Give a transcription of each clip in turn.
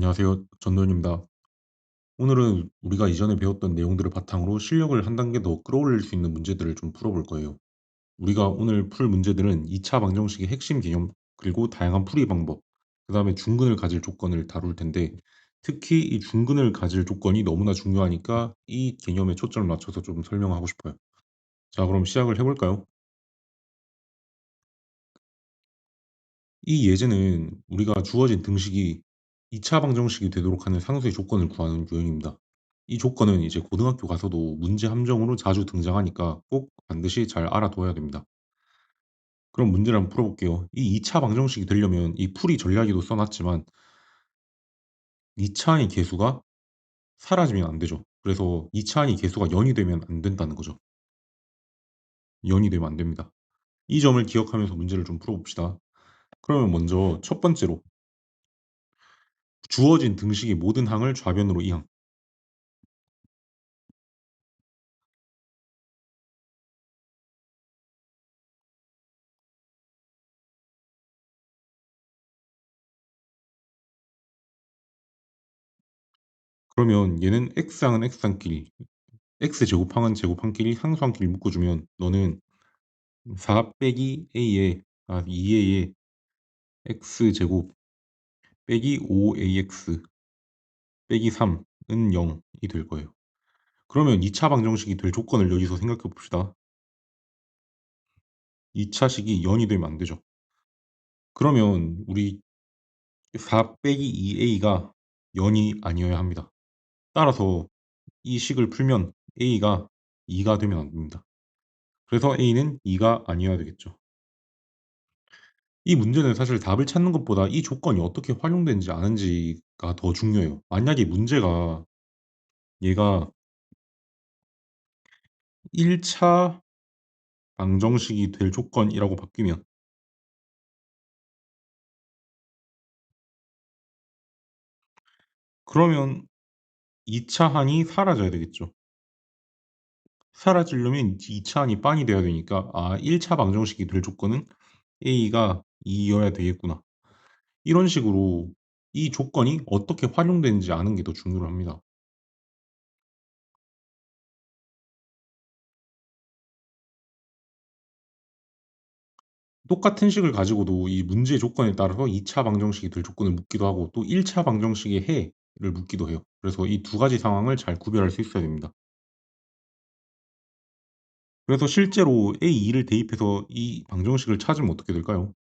안녕하세요. 전도현입니다. 오늘은 우리가 이전에 배웠던 내용들을 바탕으로 실력을 한 단계 더 끌어올릴 수 있는 문제들을 좀 풀어볼 거예요. 우리가 오늘 풀 문제들은 2차 방정식의 핵심 개념, 그리고 다양한 풀이 방법, 그 다음에 중근을 가질 조건을 다룰 텐데, 특히 이 중근을 가질 조건이 너무나 중요하니까 이 개념에 초점을 맞춰서 좀 설명하고 싶어요. 자, 그럼 시작을 해볼까요? 이 예제는 우리가 주어진 등식이 2차 방정식이 되도록 하는 상수의 조건을 구하는 유형입니다. 이 조건은 이제 고등학교 가서도 문제 함정으로 자주 등장하니까 꼭 반드시 잘 알아둬야 됩니다. 그럼 문제를 한번 풀어볼게요. 이 2차 방정식이 되려면 이 풀이 전략에도 써놨지만 2차 항의 개수가 사라지면 안 되죠. 그래서 2차 항의 개수가 0이 되면 안 된다는 거죠. 0이 되면 안 됩니다. 이 점을 기억하면서 문제를 좀 풀어봅시다. 그러면 먼저 첫 번째로 주어진 등식의 모든 항을 좌변으로 이항. 그러면 얘는 x항은 x항끼리, x제곱항은 제곱항끼리 상수항끼리 묶어주면 너는 4 빼기 a에 2a의 x제곱 빼기 5ax 빼기 3은 0이 될 거예요. 그러면 2차 방정식이 될 조건을 여기서 생각해 봅시다. 2차식이 0이 되면 안 되죠. 그러면 우리 4 빼기 2a가 0이 아니어야 합니다. 따라서 이 식을 풀면 a가 2가 되면 안 됩니다. 그래서 a는 2가 아니어야 되겠죠. 이 문제는 사실 답을 찾는 것보다 이 조건이 어떻게 활용되는지 아는지가 더 중요해요. 만약에 문제가 얘가 1차 방정식이 될 조건이라고 바뀌면 그러면 2차 항이 사라져야 되겠죠. 사라지려면 2차 항이 빵이 돼야 되니까 1차 방정식이 될 조건은 A가 2여야 되겠구나. 이런 식으로 이 조건이 어떻게 활용되는지 아는 게 더 중요합니다. 똑같은 식을 가지고도 이 문제 조건에 따라서 2차 방정식이 될 조건을 묻기도 하고 또 1차 방정식의 해를 묻기도 해요. 그래서 이 두 가지 상황을 잘 구별할 수 있어야 됩니다. 그래서 실제로 A2를 대입해서 이 방정식을 찾으면 어떻게 될까요?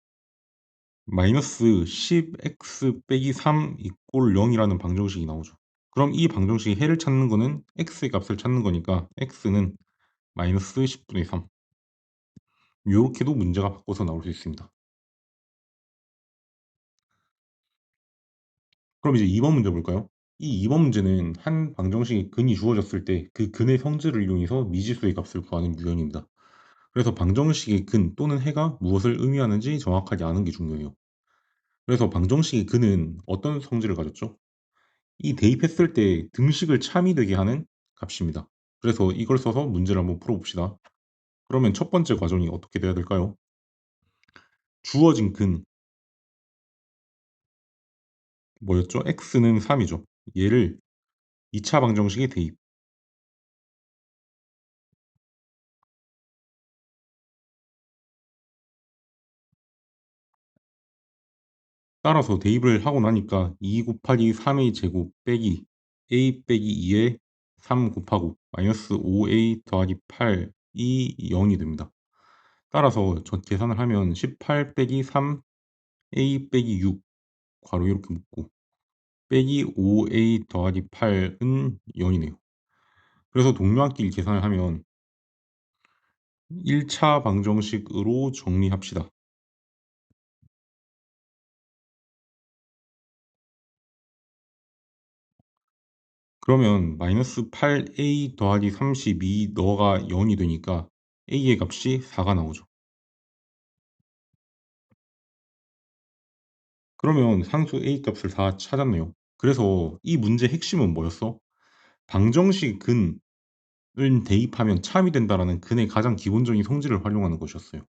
마이너스 10x 빼기 3 이꼴 0이라는 방정식이 나오죠. 그럼 이 방정식의 해를 찾는 거는 x의 값을 찾는 거니까 x는 마이너스 10분의 3. 요렇게도 문제가 바꿔서 나올 수 있습니다. 그럼 이제 2번 문제 볼까요? 이 2번 문제는 한 방정식의 근이 주어졌을 때 그 근의 성질을 이용해서 미지수의 값을 구하는 유형입니다. 그래서 방정식의 근 또는 해가 무엇을 의미하는지 정확하게 아는 게 중요해요. 그래서 방정식의 근은 어떤 성질을 가졌죠? 이 대입했을 때 등식을 참이 되게 하는 값입니다. 그래서 이걸 써서 문제를 한번 풀어봅시다. 그러면 첫 번째 과정이 어떻게 돼야 될까요? 주어진 근 뭐였죠? x는 3이죠. 얘를 2차 방정식에 대입. 따라서 대입을 하고 나니까 2 곱하기 3a 제곱 빼기 a 빼기 2에 3 곱하고 마이너스 5a 더하기 8이 0이 됩니다. 따라서 저 계산을 하면 18 빼기 3 a 빼기 6 괄호 이렇게 묶고 빼기 5a 더하기 8은 0이네요. 그래서 동료합끼리 계산을 하면 1차 방정식으로 정리합시다. 그러면 마이너스 8a 더하기 32 너가 0이 되니까 a의 값이 4가 나오죠. 그러면 상수 a 값을 다 찾았네요. 그래서 이 문제의 핵심은 뭐였어? 방정식 근을 대입하면 참이 된다라는 근의 가장 기본적인 성질을 활용하는 것이었어요.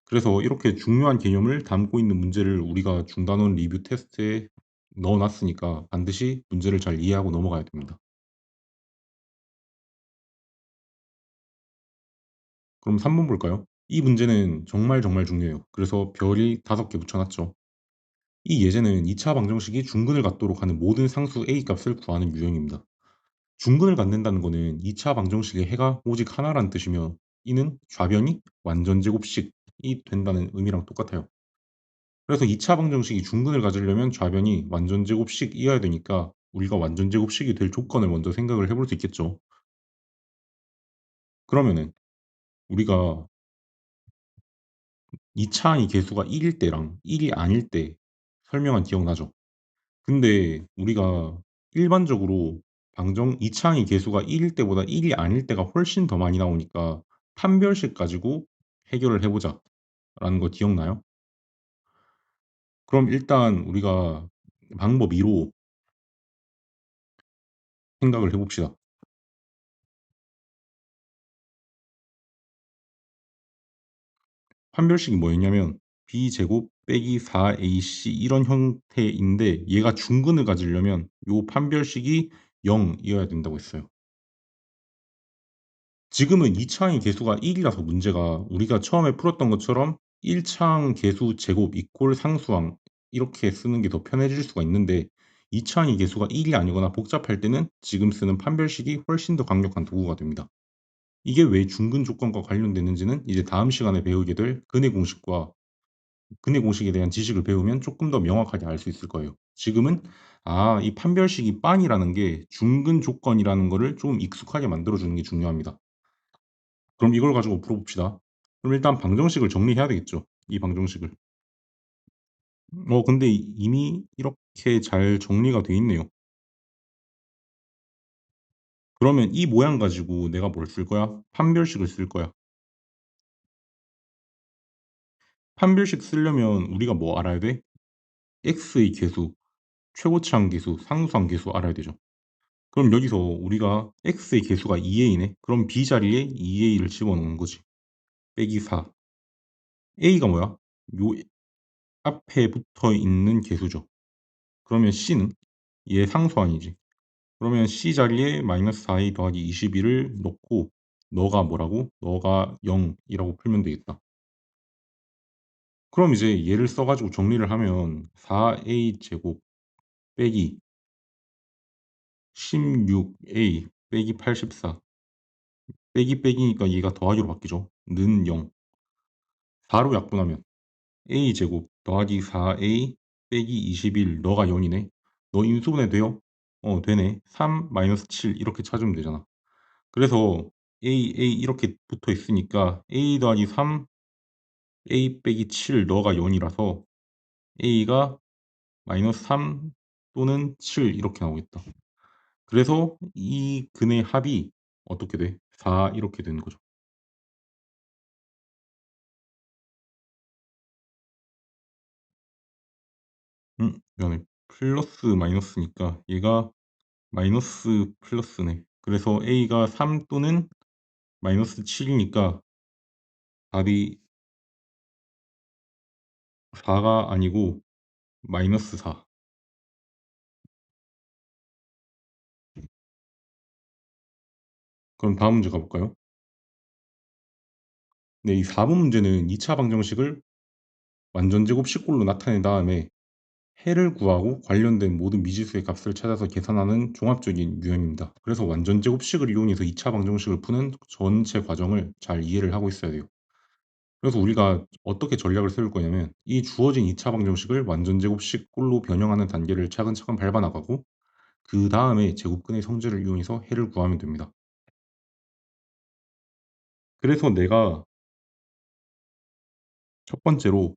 그래서 이렇게 중요한 개념을 담고 있는 문제를 우리가 중단원 리뷰 테스트에 넣어 놨으니까 반드시 문제를 잘 이해하고 넘어가야 됩니다. 그럼 3번 볼까요? 이 문제는 정말 정말 중요해요. 그래서 별이 5개 붙여 놨죠. 이 예제는 2차 방정식이 중근을 갖도록 하는 모든 상수 A 값을 구하는 유형입니다. 중근을 갖는다는 거는 2차 방정식의 해가 오직 하나라는 뜻이며, 이는 좌변이 완전제곱식이 된다는 의미랑 똑같아요. 그래서 2차 방정식이 중근을 가지려면 좌변이 완전제곱식이어야 되니까 우리가 완전제곱식이 될 조건을 먼저 생각을 해볼 수 있겠죠. 그러면은 우리가 2차의 개수가 1일 때랑 1이 아닐 때 설명한 기억나죠? 근데 우리가 일반적으로 방정 2차의 개수가 1일 때보다 1이 아닐 때가 훨씬 더 많이 나오니까 판별식 가지고 해결을 해 보자라는 거 기억나요? 그럼 일단 우리가 방법 2로 생각을 해 봅시다. 판별식이 뭐였냐면 b제곱 빼기 4ac 이런 형태인데, 얘가 중근을 가지려면 요 판별식이 0이어야 된다고 했어요. 지금은 2 차항의 개수가 1 이라서 문제가 우리가 처음에 풀었던 것처럼 1 차항 개수 제곱 이꼴 상수항 이렇게 쓰는 게 더 편해질 수가 있는데, 2 차항의 개수가 1이 아니거나 복잡할 때는 지금 쓰는 판별식이 훨씬 더 강력한 도구가 됩니다. 이게 왜 중근 조건과 관련되는지는 이제 다음 시간에 배우게 될 근의 공식에 대한 지식을 배우면 조금 더 명확하게 알 수 있을 거예요. 지금은 이 판별식이 빤이라는 게 중근 조건이라는 거를 좀 익숙하게 만들어 주는 게 중요합니다. 그럼 이걸 가지고 풀어봅시다. 그럼 일단 방정식을 정리해야 되겠죠, 이 방정식을. 근데 이미 이렇게 잘 정리가 돼 있네요. 그러면 이 모양 가지고 내가 뭘 쓸 거야? 판별식을 쓸 거야. 판별식 쓰려면 우리가 뭐 알아야 돼? x의 개수, 최고차항 계수, 상수항 계수 알아야 되죠. 그럼 여기서 우리가 x의 개수가 2a네. 그럼 b 자리에 2a를 집어넣는 거지. 빼기 4. a가 뭐야? 요 앞에 붙어 있는 개수죠. 그러면 c는 얘 상수항이지. 그러면 C 자리에 마이너스 4a 더하기 21을 넣고, 너가 뭐라고? 너가 0이라고 풀면 되겠다. 그럼 이제 얘를 써가지고 정리를 하면 4a 제곱 빼기 16a 빼기 84 빼기 빼기니까 얘가 더하기로 바뀌죠. 는 0. 4로 약분하면 a 제곱 더하기 4a 빼기 21 너가 0이네. 너 인수분해 돼요? 되네. 3 마이너스 7 이렇게 찾으면 되잖아. 그래서 A 이렇게 붙어 있으니까 A 더하기 3 A 빼기 7 너가 0이라서 A가 마이너스 3 또는 7 이렇게 나오겠다. 그래서 이 근의 합이 어떻게 돼? 4 이렇게 되는 거죠. 미안해. 플러스 마이너스니까 얘가 마이너스 플러스네. 그래서 A가 3 또는 마이너스 7이니까 답이 4가 아니고 마이너스 4. 그럼 다음 문제 가볼까요? 네, 이 4번 문제는 2차 방정식을 완전제곱 식골로 나타낸 다음에 해를 구하고 관련된 모든 미지수의 값을 찾아서 계산하는 종합적인 유형입니다. 그래서 완전제곱식을 이용해서 2차 방정식을 푸는 전체 과정을 잘 이해를 하고 있어야 돼요. 그래서 우리가 어떻게 전략을 세울 거냐면 이 주어진 2차 방정식을 완전제곱식꼴로 변형하는 단계를 차근차근 밟아 나가고, 그 다음에 제곱근의 성질을 이용해서 해를 구하면 됩니다. 그래서 내가 첫 번째로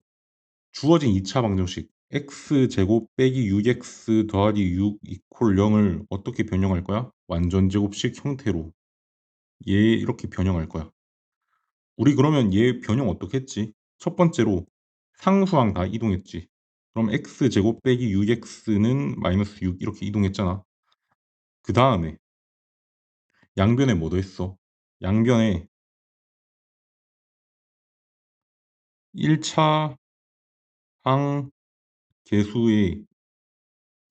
주어진 2차 방정식 x제곱 빼기 6x 더하기 6 이퀄 0을 어떻게 변형할 거야? 완전제곱식 형태로 얘 이렇게 변형할 거야. 우리 그러면 얘 변형 어떻게 했지? 첫 번째로 상수항 다 이동했지. 그럼 x제곱 빼기 6x는 마이너스 6 이렇게 이동했잖아. 그 다음에 양변에 뭐 더했어? 양변에 1차 항 개수의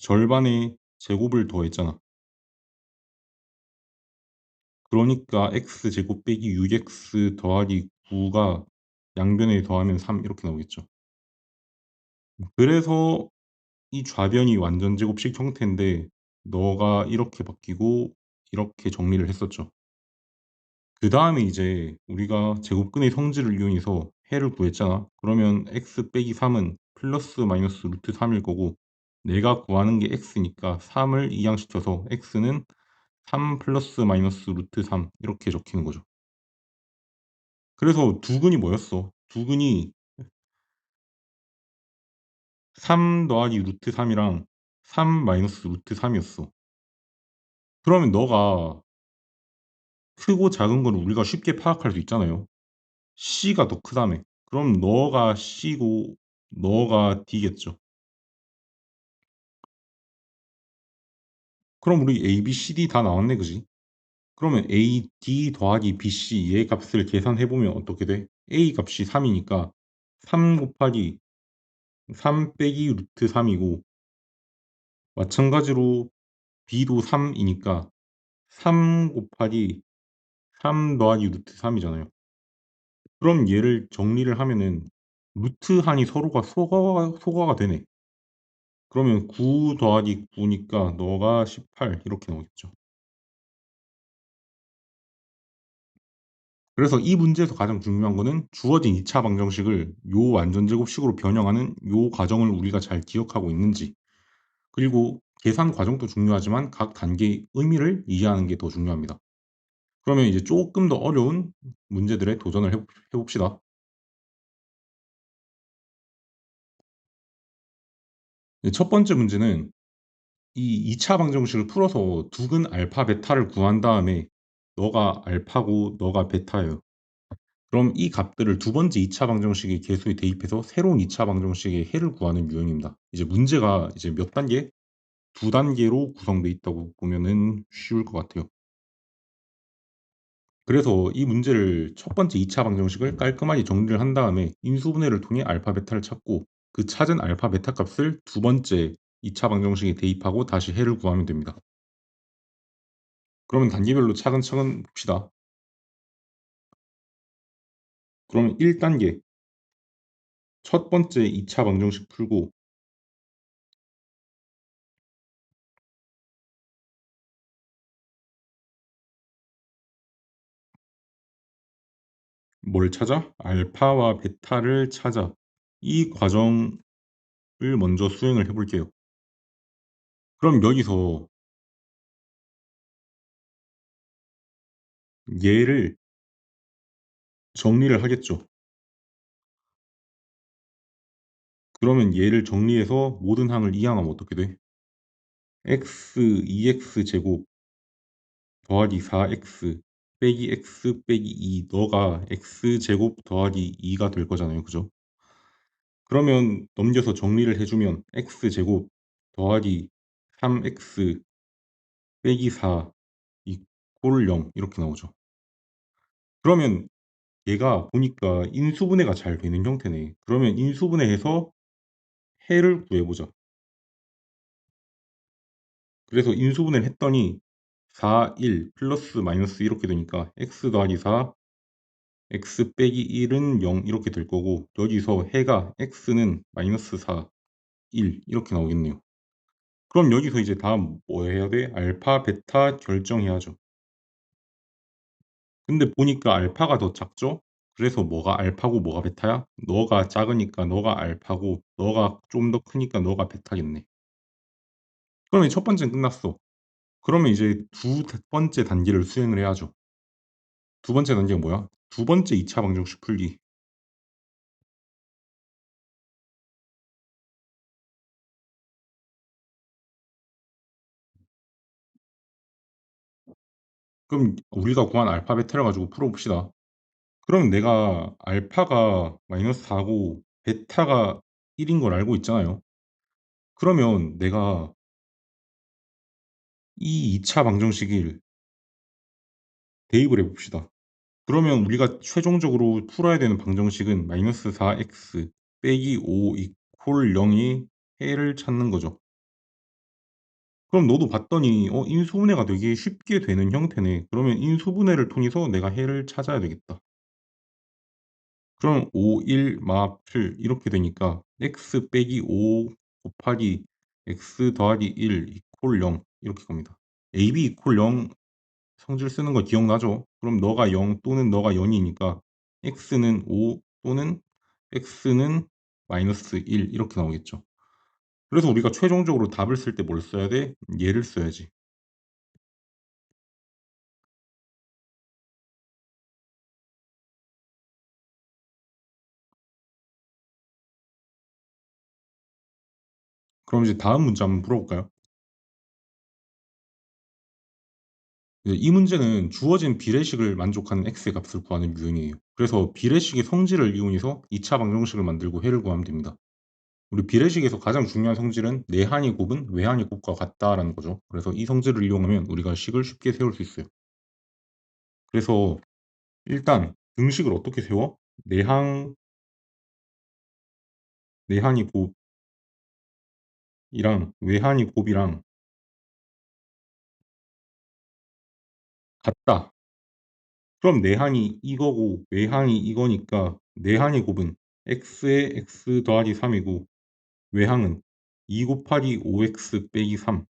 절반의 제곱을 더했잖아. 그러니까 x제곱 빼기 6x 더하기 9가 양변에 더하면 3 이렇게 나오겠죠. 그래서 이 좌변이 완전제곱식 형태인데 너가 이렇게 바뀌고 이렇게 정리를 했었죠. 그 다음에 이제 우리가 제곱근의 성질을 이용해서 해를 구했잖아. 그러면 x 빼기 3은 플러스 마이너스 루트 3일 거고 내가 구하는 게 x니까 3을 이항시켜서 x는 3 플러스 마이너스 루트 3 이렇게 적히는 거죠. 그래서 두근이 뭐였어? 두근이 3 더하기 루트 3이랑 3 마이너스 루트 3이었어. 그러면 너가 크고 작은 건 우리가 쉽게 파악할 수 있잖아요. C가 더 크다며. 그럼 너가 C고 너가 D겠죠. 그럼 우리 A, B, C, D 다 나왔네, 그지? 그러면 A, D 더하기 B, C 얘 값을 계산해보면 어떻게 돼? A 값이 3이니까 3 곱하기 3 빼기 루트 3이고 마찬가지로 B도 3이니까 3 곱하기 3 더하기 루트 3이잖아요. 그럼 얘를 정리를 하면은 루트 한이 서로가 소거가 되네. 그러면 9 더하기 9니까 너가 18 이렇게 나오겠죠. 그래서 이 문제에서 가장 중요한 거는 주어진 2차 방정식을 요 완전제곱식으로 변형하는 요 과정을 우리가 잘 기억하고 있는지, 그리고 계산 과정도 중요하지만 각 단계의 의미를 이해하는 게 더 중요합니다. 그러면 이제 조금 더 어려운 문제들에 도전을 해봅시다. 네, 첫 번째 문제는 이 2차 방정식을 풀어서 두근 알파 베타를 구한 다음에 너가 알파고 너가 베타예요. 그럼 이 값들을 두 번째 2차 방정식의 계수에 대입해서 새로운 2차 방정식의 해를 구하는 유형입니다. 이제 문제가 이제 몇 단계? 두 단계로 구성되어 있다고 보면은 쉬울 것 같아요. 그래서 이 문제를 첫 번째 2차 방정식을 깔끔하게 정리를 한 다음에 인수분해를 통해 알파 베타를 찾고 그 찾은 알파 베타 값을 두 번째 2차 방정식에 대입하고 다시 해를 구하면 됩니다. 그러면 단계별로 차근차근 봅시다. 그러면 1단계 첫 번째 2차 방정식 풀고 뭘 찾아? 알파와 베타를 찾아. 이 과정을 먼저 수행을 해볼게요. 그럼 여기서 얘를 정리를 하겠죠. 그러면 얘를 정리해서 모든 항을 이항하면 어떻게 돼? x 2x 제곱 더하기 4x 빼기 x 빼기 2 너가 x 제곱 더하기 2가 될 거잖아요. 그죠? 그러면 넘겨서 정리를 해주면 x 제곱 더하기 3x 빼기 4 이꼴 0 이렇게 나오죠. 그러면 얘가 보니까 인수분해가 잘 되는 형태네. 그러면 인수분해해서 해를 구해보자. 그래서 인수분해를 했더니 4, 1 플러스 마이너스 이렇게 되니까 x 더하기 4 x 빼기 1은 0 이렇게 될 거고 여기서 해가 x는 마이너스 4 1 이렇게 나오겠네요. 그럼 여기서 이제 다음 뭐 해야 돼? 알파 베타 결정해야죠. 근데 보니까 알파가 더 작죠? 그래서 뭐가 알파고 뭐가 베타야? 너가 작으니까 너가 알파고 너가 좀 더 크니까 너가 베타겠네. 그러면 첫 번째는 끝났어. 그러면 이제 두 번째 단계를 수행을 해야죠. 두 번째 단계가 뭐야? 두 번째 2차 방정식 풀기. 그럼 우리가 구한 알파 베타를 가지고 풀어봅시다. 그럼 내가 알파가 마이너스 4고 베타가 1인 걸 알고 있잖아요. 그러면 내가 이 2차 방정식을 대입을 해봅시다. 그러면 우리가 최종적으로 풀어야 되는 방정식은 마이너스 4x 빼기 5 이퀄 0이 해를 찾는 거죠. 그럼 너도 봤더니 인수분해가 되게 쉽게 되는 형태네. 그러면 인수분해를 통해서 내가 해를 찾아야 되겠다. 그럼 5, 1 마 7 이렇게 되니까 x 빼기 5 곱하기 x 더하기 1 이퀄 0 이렇게 갑니다. AB 이퀄 0 성질 쓰는 거 기억나죠? 그럼 너가 0 또는 너가 0이니까 x는 5 또는 x는 마이너스 1 이렇게 나오겠죠. 그래서 우리가 최종적으로 답을 쓸 때 뭘 써야 돼? 얘를 써야지. 그럼 이제 다음 문제 한번 풀어볼까요? 이 문제는 주어진 비례식을 만족하는 x의 값을 구하는 유형이에요. 그래서 비례식의 성질을 이용해서 2차 방정식을 만들고 해를 구하면 됩니다. 우리 비례식에서 가장 중요한 성질은 내한이 곱은 외한이 곱과 같다라는 거죠. 그래서 이 성질을 이용하면 우리가 식을 쉽게 세울 수 있어요. 그래서 일단 등식을 어떻게 세워? 내한이 곱이랑 외한이 곱이랑 같다. 그럼 내한이 이거고 외항이 이거니까 내한이 곱은 x에 x 더하기 3이고 외항은 2 곱하기 5x 빼기 3.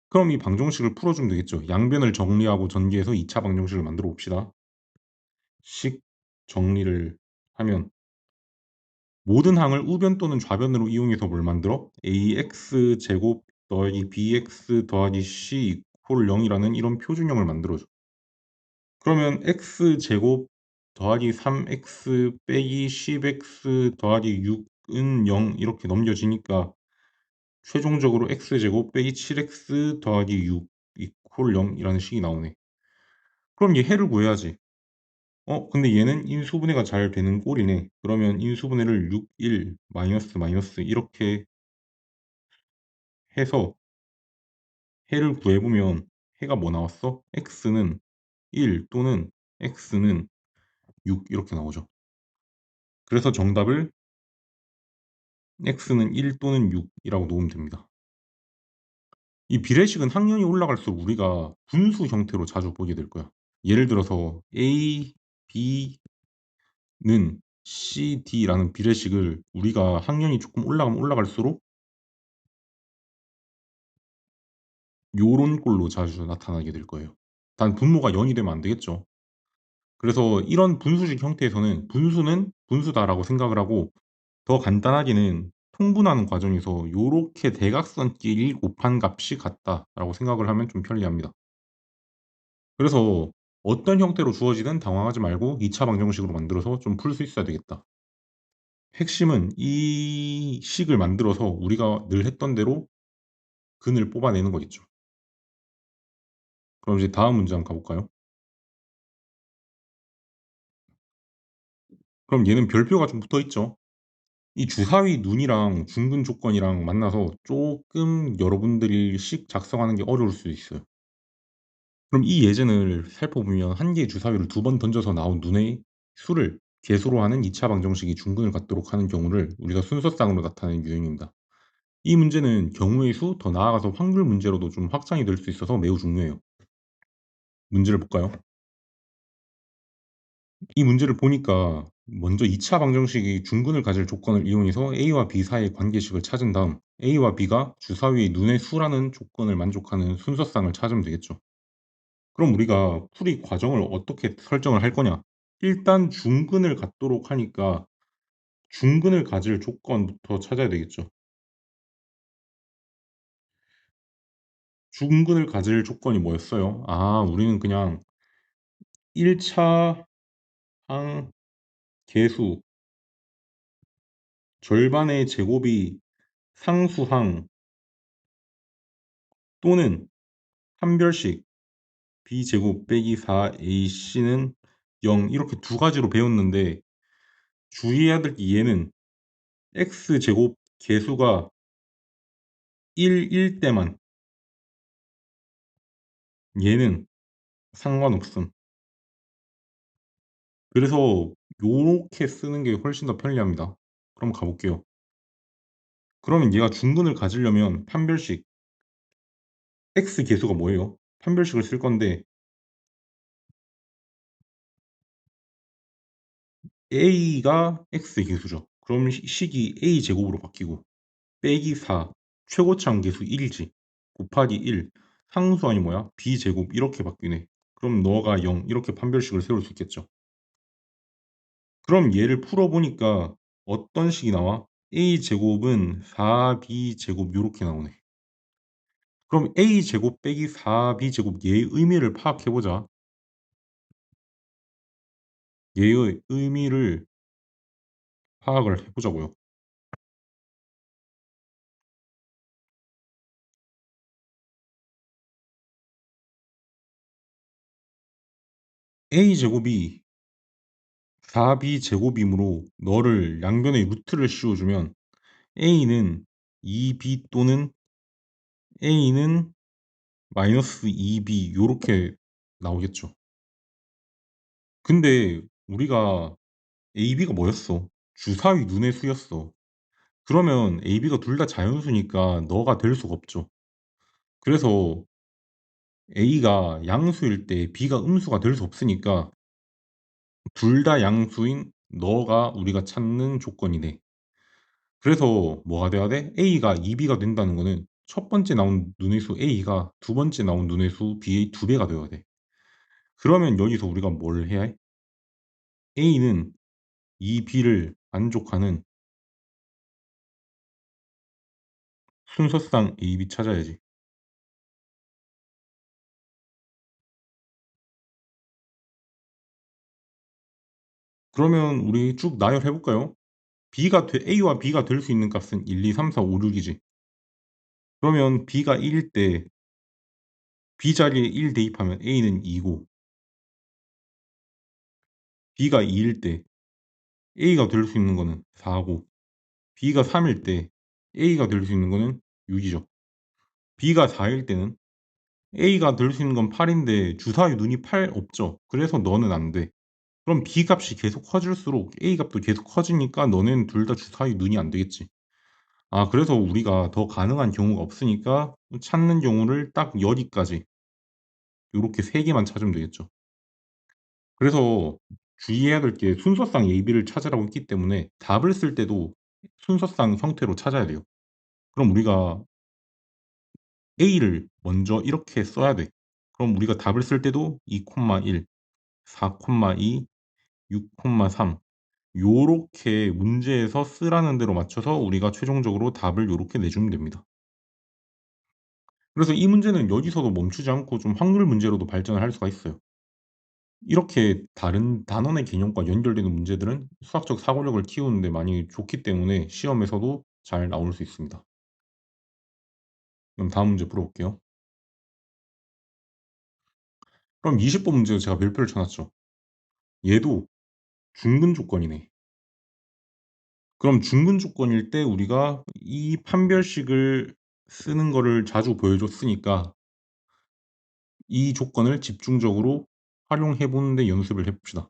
그럼 이 방정식을 풀어주면 되겠죠. 양변을 정리하고 전개해서 2차 방정식을 만들어 봅시다. 식 정리를 하면 모든 항을 우변 또는 좌변으로 이용해서 뭘 만들어? ax 제곱 더하기 bx 더하기 c 이퀄 0이라는 이런 표준형을 만들어줘. 그러면 x 제곱 더하기 3x 빼기 10x 더하기 6은 0 이렇게 넘겨지니까 최종적으로 x제곱 빼기 7x 더하기 6 이퀄 0이라는 식이 나오네. 그럼 얘 해를 구해야지. 근데 얘는 인수분해가 잘 되는 꼴이네. 그러면 인수분해를 6, 1, 마이너스 마이너스 이렇게 해서 해를 구해보면 해가 뭐 나왔어? x는 1 또는 x는 6 이렇게 나오죠. 그래서 정답을 x는 1 또는 6이라고 놓으면 됩니다. 이 비례식은 학년이 올라갈수록 우리가 분수 형태로 자주 보게 될 거야. 예를 들어서 a, b는 c, d라는 비례식을 우리가 학년이 조금 올라가면 올라갈수록 요런 꼴로 자주 나타나게 될 거예요. 단 분모가 0이 되면 안 되겠죠. 그래서 이런 분수식 형태에서는 분수는 분수다라고 생각을 하고 더 간단하게는 통분하는 과정에서 요렇게 대각선끼리 곱한 값이 같다라고 생각을 하면 좀 편리합니다. 그래서 어떤 형태로 주어지든 당황하지 말고 2차 방정식으로 만들어서 좀 풀 수 있어야 되겠다. 핵심은 이 식을 만들어서 우리가 늘 했던 대로 근을 뽑아내는 거겠죠. 그럼 이제 다음 문제 한번 가볼까요? 그럼 얘는 별표가 좀 붙어 있죠. 이 주사위 눈이랑 중근 조건이랑 만나서 조금 여러분들이 식 작성하는 게 어려울 수 있어요. 그럼 이 예제를 살펴보면 한 개의 주사위를 두 번 던져서 나온 눈의 수를 개수로 하는 2차 방정식이 중근을 갖도록 하는 경우를 우리가 순서쌍으로 나타내는 유형입니다. 이 문제는 경우의 수, 더 나아가서 확률 문제로도 좀 확장이 될 수 있어서 매우 중요해요. 문제를 볼까요? 이 문제를 보니까 먼저 2차 방정식이 중근을 가질 조건을 이용해서 A와 B 사이의 관계식을 찾은 다음 A와 B가 주사위의 눈의 수라는 조건을 만족하는 순서쌍을 찾으면 되겠죠. 그럼 우리가 풀이 과정을 어떻게 설정을 할 거냐? 일단 중근을 갖도록 하니까 중근을 가질 조건부터 찾아야 되겠죠. 중근을 가질 조건이 뭐였어요? 우리는 그냥 1차 항 개수 절반의 제곱이 상수항 또는 한별식 b제곱 빼기 4ac는 0 이렇게 두 가지로 배웠는데 주의해야 될 게 얘는 x제곱 개수가 1일 때만 얘는 상관없음. 그래서 요렇게 쓰는 게 훨씬 더 편리합니다. 그럼 가볼게요. 그러면 얘가 중근을 가지려면 판별식 x 계수가 뭐예요? 판별식을 쓸 건데 a가 x 계수죠. 그럼 식이 a 제곱으로 바뀌고 빼기 4 최고차항 계수 1이지. 곱하기 1 상수항이 뭐야? b 제곱 이렇게 바뀌네. 그럼 너가 0 이렇게 판별식을 세울 수 있겠죠. 그럼 얘를 풀어보니까 어떤 식이 나와? a 제곱은 4b 제곱 요렇게 나오네. 그럼 a 제곱 빼기 4b 제곱 얘의 의미를 파악해보자. 얘의 의미를 파악을 해보자고요. a 제곱이 4b 제곱이므로 너를 양변에 루트를 씌워주면 a는 2b 또는 a는 마이너스 2b 요렇게 나오겠죠. 근데 우리가 ab가 뭐였어? 주사위 눈의 수였어. 그러면 ab가 둘 다 자연수니까 너가 될 수가 없죠. 그래서 a가 양수일 때 b가 음수가 될 수 없으니까 둘 다 양수인 너가 우리가 찾는 조건이네. 그래서 뭐가 돼야 돼? a가 2b가 된다는 거는 첫 번째 나온 눈의 수 a가 두 번째 나온 눈의 수 b의 두 배가 되어야 돼. 그러면 여기서 우리가 뭘 해야 해? a는 2b를 만족하는 순서상 ab 찾아야지. 그러면 우리 쭉 나열해 볼까요? a와 b가 될 수 있는 값은 1, 2, 3, 4, 5, 6이지. 그러면 b가 1일 때 b 자리에 1 대입하면 a는 2고 b가 2일 때 a가 될 수 있는 거는 4고 b가 3일 때 a가 될 수 있는 거는 6이죠. b가 4일 때는 a가 될 수 있는 건 8인데 주사위 눈이 8 없죠. 그래서 너는 안 돼. 그럼 b 값이 계속 커질수록 a 값도 계속 커지니까 너는 둘 다 주사위 눈이 안 되겠지. 아, 그래서 우리가 더 가능한 경우가 없으니까 찾는 경우를 딱 여기까지 요렇게 세 개만 찾으면 되겠죠. 그래서 주의해야 될 게 순서상 AB를 찾으라고 했기 때문에 답을 쓸 때도 순서상 형태로 찾아야 돼요. 그럼 우리가 A를 먼저 이렇게 써야 돼. 그럼 우리가 답을 쓸 때도 2,1, 4,2, 6,3 요렇게 문제에서 쓰라는 대로 맞춰서 우리가 최종적으로 답을 요렇게 내주면 됩니다. 그래서 이 문제는 여기서도 멈추지 않고 좀 확률 문제로도 발전을 할 수가 있어요. 이렇게 다른 단원의 개념과 연결되는 문제들은 수학적 사고력을 키우는 데 많이 좋기 때문에 시험에서도 잘 나올 수 있습니다. 그럼 다음 문제 풀어볼게요. 그럼 20번 문제도 제가 별표를 쳐놨죠. 얘도 중근 조건이네. 그럼 중근 조건일 때 우리가 이 판별식을 쓰는 거를 자주 보여줬으니까 이 조건을 집중적으로 활용해 보는데 연습을 해봅시다.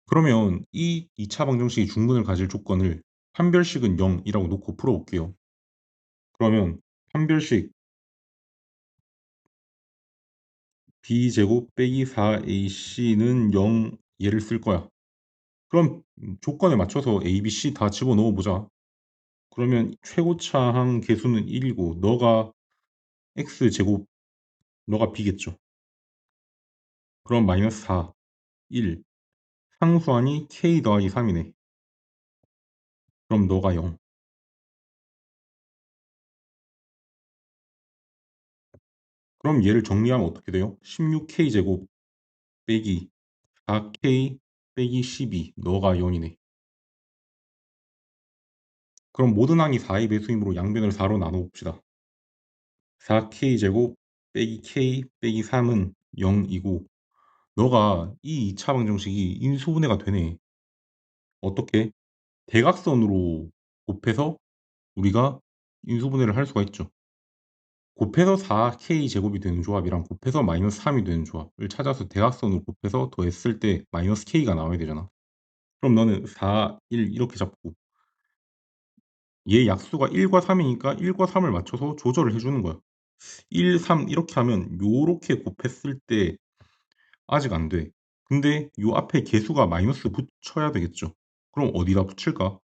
그러면 이 2차 방정식이 중근을 가질 조건을 판별식은 0이라고 놓고 풀어볼게요. 그러면 판별식 b제곱 빼기 4ac는 0 얘를 쓸 거야. 그럼 조건에 맞춰서 a, b, c 다 집어넣어 보자. 그러면 최고차항 계수는 1이고 너가 x제곱 너가 b겠죠. 그럼 마이너스 4, 1 상수항이 k 더하기 3이네. 그럼 너가 0. 그럼 얘를 정리하면 어떻게 돼요? 16k 제곱 빼기 4k 빼기 12 너가 0이네. 그럼 모든 항이 4의 배수이므로 양변을 4로 나눠 봅시다. 4k 제곱 빼기 k 빼기 3은 0이고 너가 이 2차 방정식이 인수분해가 되네. 어떻게? 대각선으로 곱해서 우리가 인수분해를 할 수가 있죠. 곱해서 4k 제곱이 되는 조합이랑 곱해서 마이너스 3이 되는 조합을 찾아서 대각선으로 곱해서 더했을 때 마이너스 k가 나와야 되잖아. 그럼 너는 4, 1 이렇게 잡고 얘 약수가 1과 3이니까 1과 3을 맞춰서 조절을 해주는 거야. 1, 3 이렇게 하면 요렇게 곱했을 때 아직 안 돼. 근데 요 앞에 개수가 마이너스 붙여야 되겠죠. 그럼 어디다 붙일까?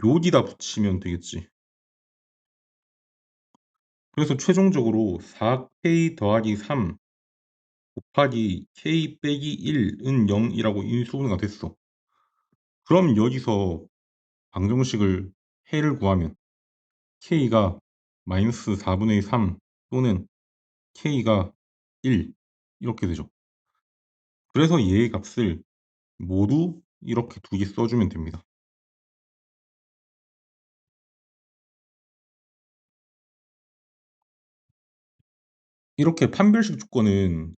여기다 붙이면 되겠지. 그래서 최종적으로 4k 더하기 3 곱하기 k 빼기 1은 0이라고 인수분해가 됐어. 그럼 여기서 방정식을 해를 구하면 k가 마이너스 4분의 3 또는 k가 1 이렇게 되죠. 그래서 얘의 값을 모두 이렇게 두 개 써주면 됩니다. 이렇게 판별식 조건은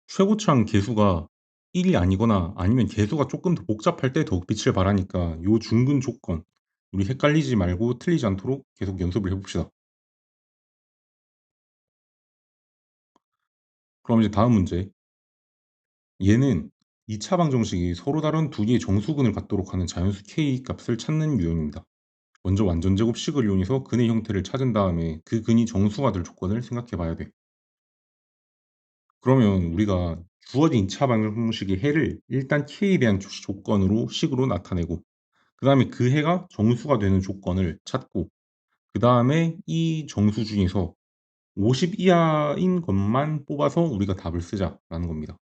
최고창 개수가 1이 아니거나 아니면 개수가 조금 더 복잡할 때 더욱 빛을 발하니까 요 중근 조건 우리 헷갈리지 말고 틀리지 않도록 계속 연습을 해봅시다. 그럼 이제 다음 문제. 얘는 2차 방정식이 서로 다른 두 개의 정수근을 갖도록 하는 자연수 k 값을 찾는 유형입니다. 먼저 완전제곱식을 이용해서 근의 형태를 찾은 다음에 그 근이 정수가 될 조건을 생각해 봐야 돼. 그러면 우리가 주어진 2차 방정식의 해를 일단 k에 대한 조건으로 식으로 나타내고 그 다음에 그 해가 정수가 되는 조건을 찾고 그 다음에 이 정수 중에서 50 이하인 것만 뽑아서 우리가 답을 쓰자라는 겁니다.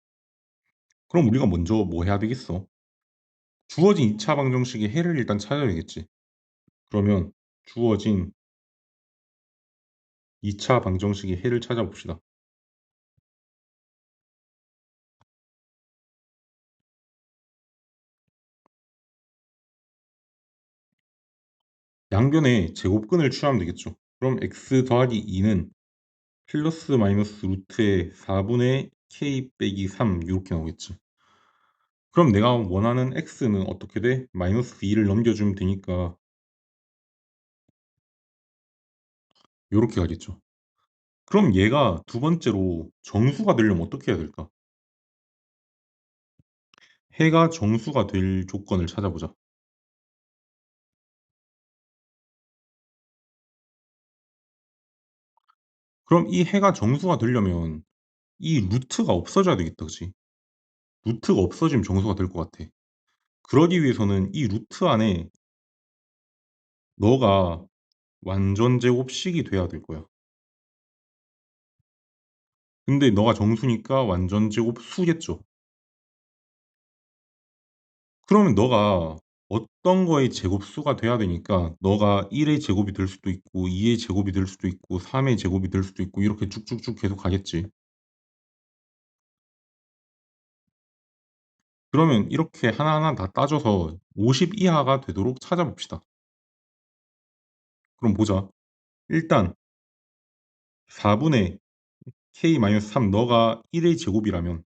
그럼 우리가 먼저 뭐 해야 되겠어? 주어진 2차 방정식의 해를 일단 찾아야겠지. 그러면 주어진 2차 방정식의 해를 찾아봅시다. 양변에 제곱근을 취하면 되겠죠. 그럼 x 더하기 2는 플러스 마이너스 루트의 4분의 k 빼기 3 이렇게 나오겠지. 그럼 내가 원하는 x는 어떻게 돼? 마이너스 2를 넘겨주면 되니까 이렇게 가겠죠. 그럼 얘가 두 번째로 정수가 되려면 어떻게 해야 될까? 해가 정수가 될 조건을 찾아보자. 그럼 이 해가 정수가 되려면 이 루트가 없어져야 되겠다, 그치? 루트가 없어지면 정수가 될 것 같아. 그러기 위해서는 이 루트 안에 너가 완전 제곱식이 돼야 될 거야. 근데 너가 정수니까 완전 제곱 수겠죠. 그러면 너가 어떤 거의 제곱수가 돼야 되니까 너가 1의 제곱이 될 수도 있고 2의 제곱이 될 수도 있고 3의 제곱이 될 수도 있고 이렇게 쭉쭉쭉 계속 가겠지. 그러면 이렇게 하나하나 다 따져서 50 이하가 되도록 찾아봅시다. 그럼 보자. 일단 4분의 k-3 너가 1의 제곱이라면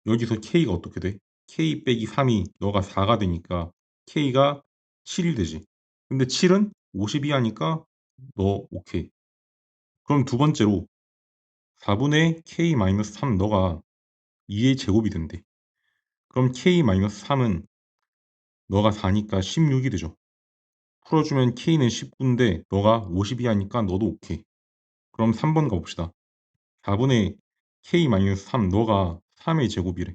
여기서 k가 어떻게 돼? k 빼기 3이 너가 4가 되니까 k가 7이 되지. 근데 7은 50 이하니까 너 오케이. 그럼 두 번째로 4분의 k-3 너가 2의 제곱이 된대. 그럼 k-3은 너가 4니까 16이 되죠. 풀어주면 k는 19인데 너가 50 이하니까 너도 오케이. 그럼 3번 가봅시다. 4분의 k-3 너가 3의 제곱이래.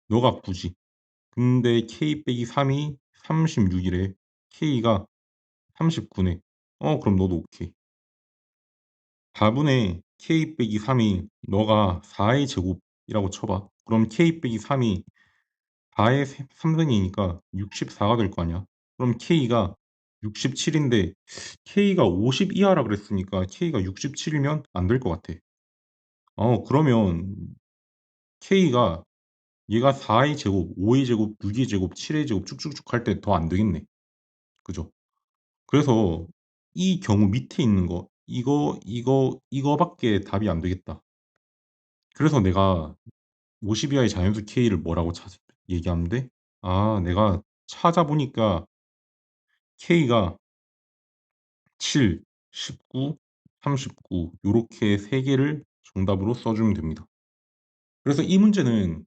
너가 9지. 근데 k 빼기 3이 36이래. k가 39네. 그럼 너도 오케이. 4분의 k 빼기 3이 너가 4의 제곱이라고 쳐봐. 그럼 k 빼기 3이 4의 3승이니까 64가 될 거 아니야. 그럼 k가 67인데 k가 50 이하라 그랬으니까 k가 67이면 안 될 것 같아. 그러면 k가 얘가 4의 제곱, 5의 제곱, 6의 제곱, 7의 제곱 쭉쭉쭉 할 때 더 안 되겠네. 그죠? 그래서 이 경우 밑에 있는 거 이거밖에 답이 안 되겠다. 그래서 내가 50 이하의 자연수 K를 뭐라고 얘기하는데 내가 찾아보니까 K가 7, 19, 39 요렇게 세 개를 정답으로 써주면 됩니다. 그래서 이 문제는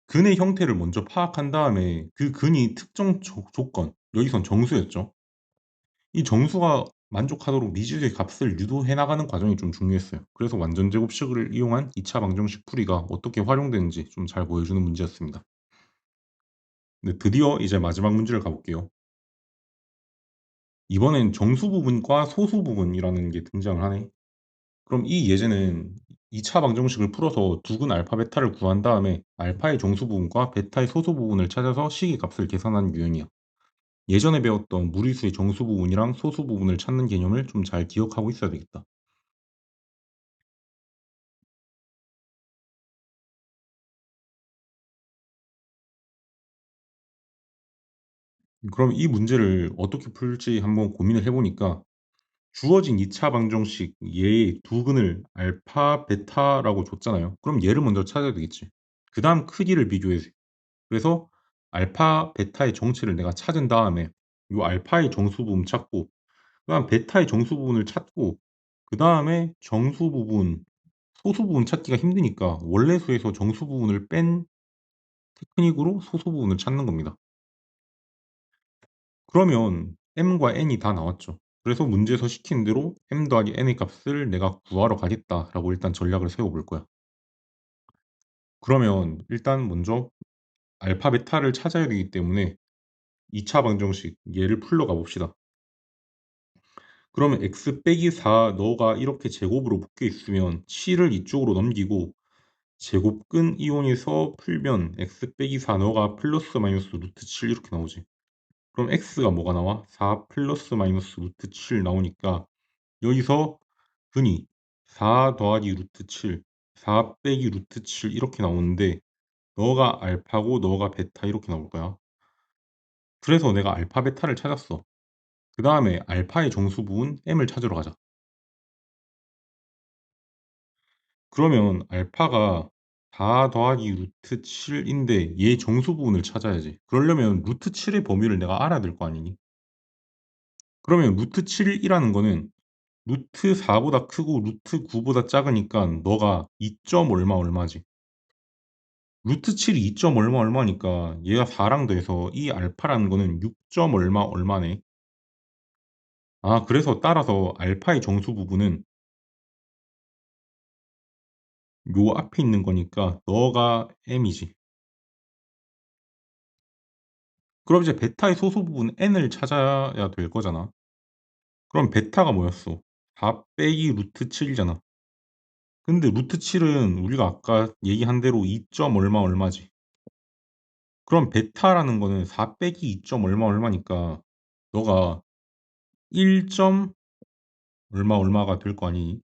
근의 형태를 먼저 파악한 다음에 그 근이 특정 조건 여기선 정수였죠. 이 정수가 만족하도록 미지수의 값을 유도해 나가는 과정이 좀 중요했어요. 그래서 완전 제곱식을 이용한 2차 방정식 풀이가 어떻게 활용되는지 좀 잘 보여주는 문제였습니다. 네, 드디어 이제 마지막 문제를 가볼게요. 이번엔 정수 부분과 소수 부분이라는 게 등장을 하네. 그럼 이 예제는 2차 방정식을 풀어서 두근 알파 베타를 구한 다음에 알파의 정수 부분과 베타의 소수 부분을 찾아서 식의 값을 계산하는 유형이야. 예전에 배웠던 무리수의 정수 부분이랑 소수 부분을 찾는 개념을 좀 잘 기억하고 있어야 되겠다. 그럼 이 문제를 어떻게 풀지 한번 고민을 해보니까 주어진 2차 방정식 얘의 두근을 알파, 베타라고 줬잖아요. 그럼 얘를 먼저 찾아야 되겠지. 그 다음 크기를 비교해. 그래서 알파, 베타의 정체를 내가 찾은 다음에 이 알파의 정수 부분 찾고 그 다음 베타의 정수 부분을 찾고 그 다음에 정수 부분, 소수 부분 찾기가 힘드니까 원래 수에서 정수 부분을 뺀 테크닉으로 소수 부분을 찾는 겁니다. 그러면 m과 n이 다 나왔죠. 그래서 문제에서 시킨 대로 m 더하기 n의 값을 내가 구하러 가겠다라고 일단 전략을 세워볼 거야. 그러면 일단 먼저 알파, 베타를 찾아야 되기 때문에 2차 방정식 얘를 풀러 가봅시다. 그러면 x 빼기 4 너가 이렇게 제곱으로 묶여 있으면 7을 이쪽으로 넘기고 제곱근 이온에서 풀면 x 빼기 4 너가 플러스 마이너스 루트 7 이렇게 나오지. 그럼 x가 뭐가 나와? 4 플러스 마이너스 루트 7 나오니까 여기서 근이 4 더하기 루트 7, 4 빼기 루트 7 이렇게 나오는데 너가 알파고 너가 베타 이렇게 나올 거야. 그래서 내가 알파 베타를 찾았어. 그 다음에 알파의 정수 부분 m을 찾으러 가자. 그러면 알파가 4 더하기 루트 7인데 얘 정수 부분을 찾아야지. 그러려면 루트 7의 범위를 내가 알아야 될 거 아니니? 그러면 루트 7이라는 거는 루트 4보다 크고 루트 9보다 작으니까 너가 2점 얼마 얼마지. 루트 7이 2점 얼마 얼마니까 얘가 4랑 더해서 이 알파라는 거는 6점 얼마 얼마네. 아, 그래서 따라서 알파의 정수 부분은 요 앞에 있는 거니까 너가 m이지. 그럼 이제 베타의 소수 부분 n을 찾아야 될 거잖아. 그럼 베타가 뭐였어? 4 빼기 루트 7이잖아. 근데 루트 7은 우리가 아까 얘기한 대로 2점 얼마 얼마지. 그럼 베타라는 거는 4 빼기 2점 얼마 얼마니까 너가 1점 얼마 얼마가 될 거 아니니?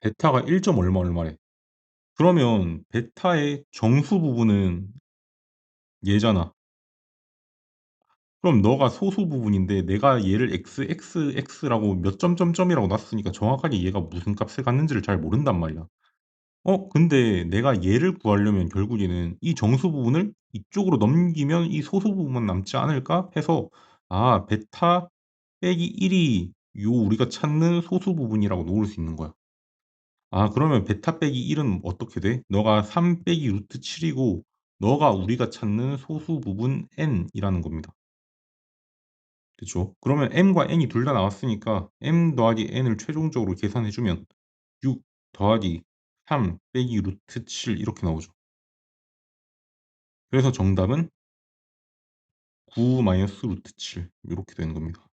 베타가 1점 얼마 얼마래. 그러면 베타의 정수 부분은 얘잖아. 그럼 너가 소수 부분인데 내가 얘를 xxx라고 몇 점점점이라고 놨으니까 정확하게 얘가 무슨 값을 갖는지를 잘 모른단 말이야. 근데 내가 얘를 구하려면 결국에는 이 정수 부분을 이쪽으로 넘기면 이 소수 부분만 남지 않을까 해서 아, 베타 빼기 1이 요 우리가 찾는 소수 부분이라고 놓을 수 있는 거야. 아, 그러면 베타 빼기 1은 어떻게 돼? 너가 3 빼기 루트 7이고 너가 우리가 찾는 소수 부분 n이라는 겁니다. 그쵸? 그러면 m과 n이 둘 다 나왔으니까 m 더하기 n을 최종적으로 계산해주면 6 더하기 3 빼기 루트 7 이렇게 나오죠. 그래서 정답은 9 마이너스 루트 7 이렇게 되는 겁니다.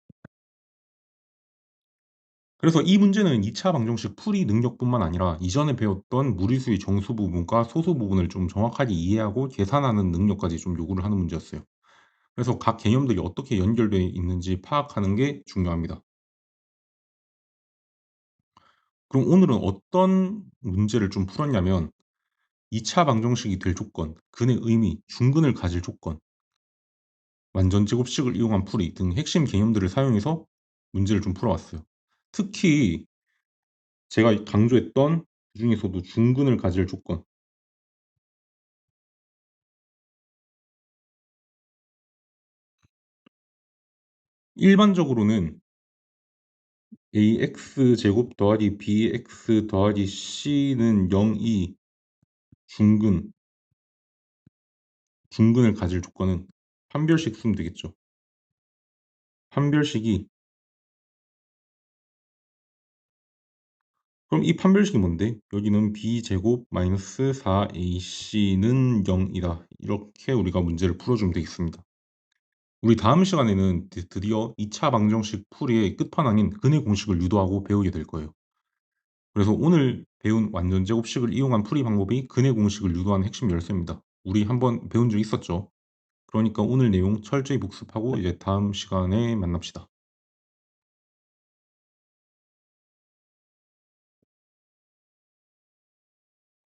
그래서 이 문제는 2차 방정식 풀이 능력뿐만 아니라 이전에 배웠던 무리수의 정수 부분과 소수 부분을 좀 정확하게 이해하고 계산하는 능력까지 좀 요구를 하는 문제였어요. 그래서 각 개념들이 어떻게 연결되어 있는지 파악하는 게 중요합니다. 그럼 오늘은 어떤 문제를 좀 풀었냐면 2차 방정식이 될 조건, 근의 의미, 중근을 가질 조건, 완전 제곱식을 이용한 풀이 등 핵심 개념들을 사용해서 문제를 좀 풀어왔어요. 특히 제가 강조했던 그 중에서도 중근을 가질 조건, 일반적으로는 ax 제곱 더하기 bx 더하기 c는 0이 중근, 중근을 가질 조건은 판별식 쓰면 되겠죠. 판별식이 그럼 이 판별식이 뭔데? 여기는 b제곱 마이너스 4ac는 0이다. 이렇게 우리가 문제를 풀어주면 되겠습니다. 우리 다음 시간에는 드디어 2차 방정식 풀이의 끝판왕인 근의 공식을 유도하고 배우게 될 거예요. 그래서 오늘 배운 완전제곱식을 이용한 풀이 방법이 근의 공식을 유도하는 핵심 열쇠입니다. 우리 한번 배운 적 있었죠? 그러니까 오늘 내용 철저히 복습하고 이제 다음 시간에 만납시다.